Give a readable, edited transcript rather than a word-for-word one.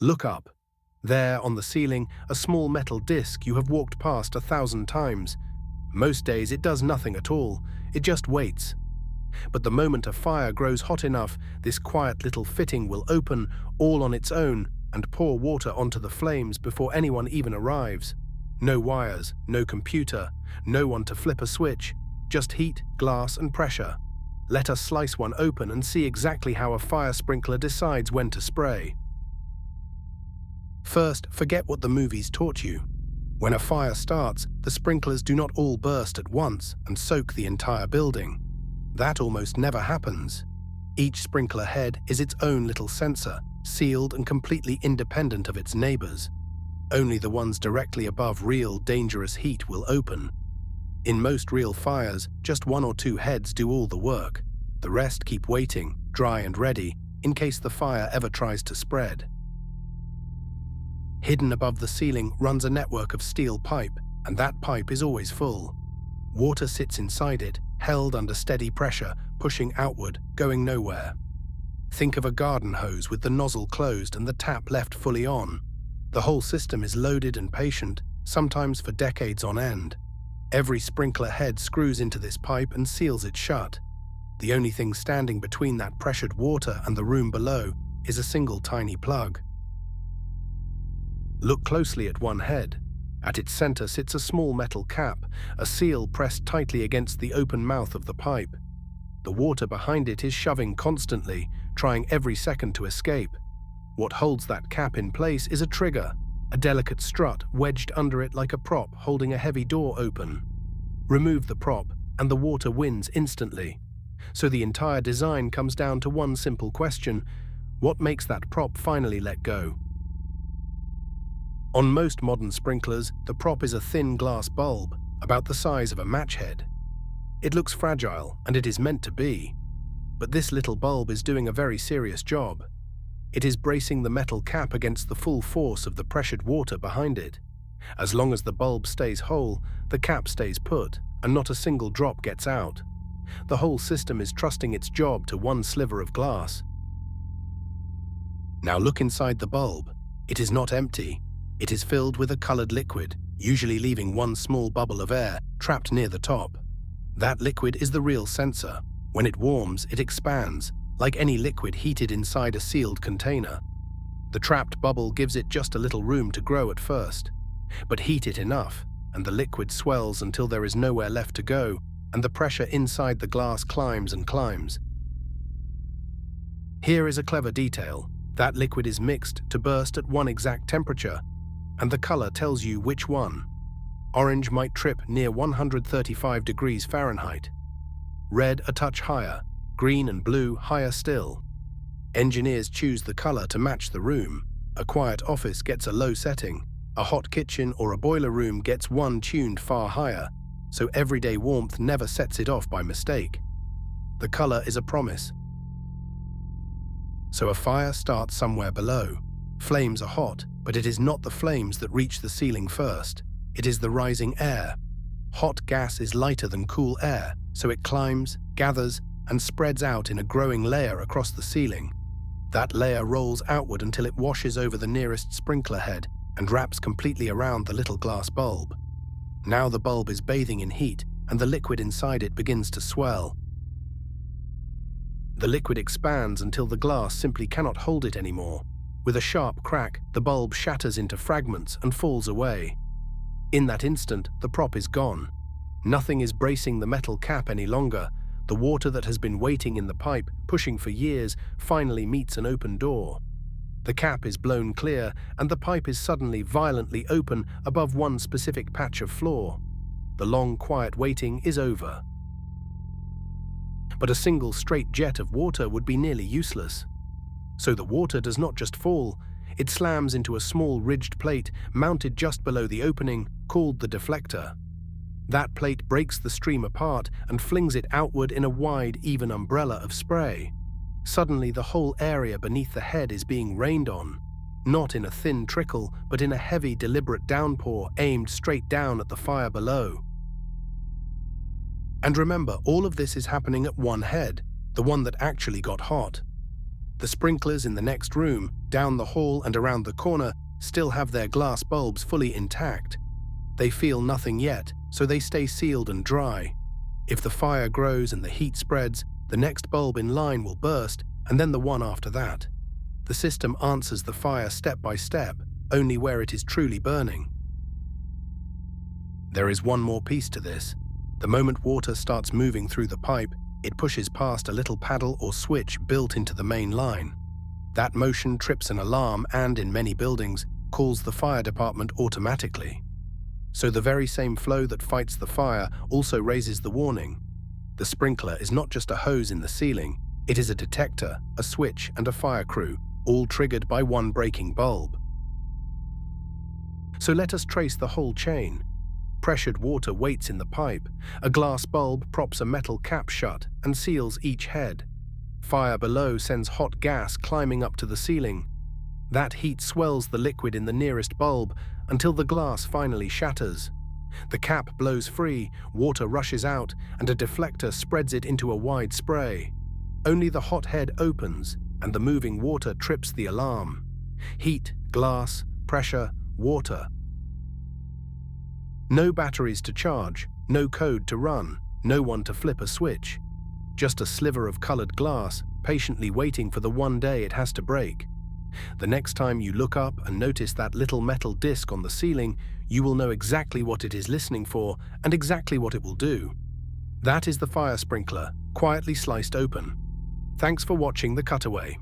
Look up. There, on the ceiling, a small metal disc you have walked past 1,000 times. Most days it does nothing at all, it just waits. But the moment a fire grows hot enough, this quiet little fitting will open all on its own and pour water onto the flames before anyone even arrives. No wires, no computer, no one to flip a switch, just heat, glass and pressure. Let us slice one open and see exactly how a fire sprinkler decides when to spray. First, forget what the movies taught you. When a fire starts, the sprinklers do not all burst at once and soak the entire building. That almost never happens. Each sprinkler head is its own little sensor, sealed and completely independent of its neighbors. Only the ones directly above real, dangerous heat will open. In most real fires, just 1 or 2 heads do all the work. The rest keep waiting, dry and ready, in case the fire ever tries to spread. Hidden above the ceiling runs a network of steel pipe, and that pipe is always full. Water sits inside it, held under steady pressure, pushing outward, going nowhere. Think of a garden hose with the nozzle closed and the tap left fully on. The whole system is loaded and patient, sometimes for decades on end. Every sprinkler head screws into this pipe and seals it shut. The only thing standing between that pressured water and the room below is a single tiny plug. Look closely at one head. At its center sits a small metal cap, a seal pressed tightly against the open mouth of the pipe. The water behind it is shoving constantly, trying every second to escape. What holds that cap in place is a trigger, a delicate strut wedged under it like a prop holding a heavy door open. Remove the prop, and the water wins instantly. So the entire design comes down to one simple question: what makes that prop finally let go? On most modern sprinklers, the prop is a thin glass bulb, about the size of a match head. It looks fragile, and it is meant to be. But this little bulb is doing a very serious job. It is bracing the metal cap against the full force of the pressured water behind it. As long as the bulb stays whole, the cap stays put, and not a single drop gets out. The whole system is trusting its job to one sliver of glass. Now look inside the bulb. It is not empty. It is filled with a colored liquid, usually leaving one small bubble of air trapped near the top. That liquid is the real sensor. When it warms, it expands, like any liquid heated inside a sealed container. The trapped bubble gives it just a little room to grow at first. But heat it enough, and the liquid swells until there is nowhere left to go, and the pressure inside the glass climbs and climbs. Here is a clever detail. That liquid is mixed to burst at one exact temperature, and the color tells you which one. Orange might trip near 135 degrees Fahrenheit. Red a touch higher, green and blue higher still. Engineers choose the color to match the room. A quiet office gets a low setting. A hot kitchen or a boiler room gets one tuned far higher, so everyday warmth never sets it off by mistake. The color is a promise. So a fire starts somewhere below. Flames are hot, but it is not the flames that reach the ceiling first. It is the rising air. Hot gas is lighter than cool air, so it climbs, gathers, and spreads out in a growing layer across the ceiling. That layer rolls outward until it washes over the nearest sprinkler head and wraps completely around the little glass bulb. Now the bulb is bathing in heat, and the liquid inside it begins to swell. The liquid expands until the glass simply cannot hold it anymore. With a sharp crack, the bulb shatters into fragments and falls away. In that instant, the prop is gone. Nothing is bracing the metal cap any longer. The water that has been waiting in the pipe, pushing for years, finally meets an open door. The cap is blown clear, and the pipe is suddenly violently open above one specific patch of floor. The long, quiet waiting is over. But a single straight jet of water would be nearly useless. So the water does not just fall, it slams into a small ridged plate mounted just below the opening, called the deflector. That plate breaks the stream apart and flings it outward in a wide, even umbrella of spray. Suddenly the whole area beneath the head is being rained on, not in a thin trickle, but in a heavy, deliberate downpour aimed straight down at the fire below. And remember, all of this is happening at one head, the one that actually got hot. The sprinklers in the next room, down the hall and around the corner still have their glass bulbs fully intact. They feel nothing yet, so they stay sealed and dry. If the fire grows and the heat spreads, the next bulb in line will burst, and then the one after that. The system answers the fire step by step, only where it is truly burning. There is one more piece to this. The moment water starts moving through the pipe, it pushes past a little paddle or switch built into the main line. That motion trips an alarm and, in many buildings, calls the fire department automatically. So the very same flow that fights the fire also raises the warning. The sprinkler is not just a hose in the ceiling, it is a detector, a switch, and a fire crew, all triggered by one breaking bulb. So let us trace the whole chain. Pressured water waits in the pipe. A glass bulb props a metal cap shut and seals each head. Fire below sends hot gas climbing up to the ceiling. That heat swells the liquid in the nearest bulb until the glass finally shatters. The cap blows free, water rushes out, and a deflector spreads it into a wide spray. Only the hot head opens, and the moving water trips the alarm. Heat, glass, pressure, water. No batteries to charge, no code to run, no one to flip a switch. Just a sliver of colored glass, patiently waiting for the one day it has to break. The next time you look up and notice that little metal disc on the ceiling, you will know exactly what it is listening for and exactly what it will do. That is the fire sprinkler, quietly sliced open. Thanks for watching The Cutaway.